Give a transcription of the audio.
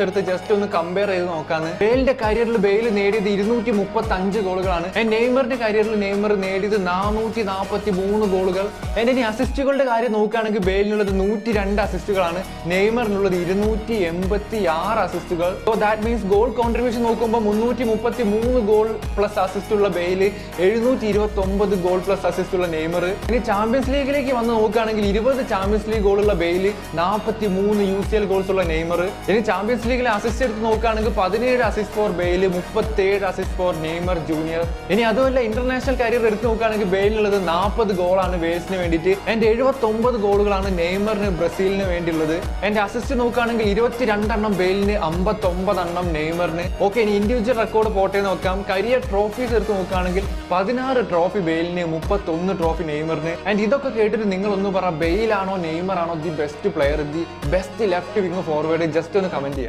എടുത്ത് ജസ്റ്റ് ഒന്ന് കമ്പയർ ചെയ്ത് നോക്കാന്ന്. ബെയിലിന്റെ കരിയറിൽ ബെയിൽ നേടിയത് 235 ഗോളുകളാണ്. നെയ്മറിന്റെ കരിയറിൽ നെയ്മർ നേടിയത് 443 ഗോളുകൾ. ഇനി അസിസ്റ്റുകളുടെ കാര്യം നോക്കുകയാണെങ്കിൽ ബെയിലിനുള്ളത് 102 അസിസ്റ്റുകളാണ്, നെയ്മറിനുള്ളത് 286 അസിസ്റ്റുകൾ. So that means goal contribution നോക്കുമ്പോൾ 333 ഗോൾ പ്ലസ് അസിസ്റ്റ് ഉള്ള ബെയിൽ, 729 ഗോൾ പ്ലസ് അസിസ്റ്റ് ഉള്ള നെയ്മർ. ഇനി ചാമ്പ്യൻസ് ലീഗിലേക്ക് വന്ന് നോക്കുകയാണെങ്കിൽ 20 ചാമ്പ്യൻസ് ലീഗ് ഗോളുള്ള ബെയിൽ, 43 UCL ഗോൾസ് ഉള്ള നെയ്മർ. ഇനി ചാമ്പ്യൻസ് ലീഗിലെ അസിസ്റ്റ് എടുത്ത് നോക്കുകയാണെങ്കിൽ 17 assist for Bale, 37 assist for Neymar junior. ഇനി അതുമല്ല ഇന്റർനാഷണൽ കരിയർ എടുത്ത് നോക്കുകയാണെങ്കിൽ ബെയിലിനുള്ളത് 40 ഗോളാണ് വേൾസിന് വേണ്ടിയിട്ട്, 79 ഗോളുകളാണ് നെയ്മറിന് ബ്രസീലിന് വേണ്ടിയുള്ളത്. അസിസ്റ്റ് നോക്കുകയാണെങ്കിൽ 22 എണ്ണം ബെയിലിന്, 59 എണ്ണം നെയ്മറിന്. ഓക്കെ, ഇനി ഇൻഡിവിജ്വൽ റെക്കോർഡ് പോട്ടെ നോക്കാം. കരിയർ ട്രോഫീസ് എടുത്ത് നോക്കുകയാണെങ്കിൽ 16 ട്രോഫി ബെയിലിന്, 31 ട്രോഫി നെയ്മറിന്. ഇതൊക്കെ കേട്ടിട്ട് നിങ്ങൾ ഒന്ന് പറ, ബെയിലാണോ നെയ്മർ ആണോ the best player, the best left wing forward? Just ഒന്ന് കമന്റ്.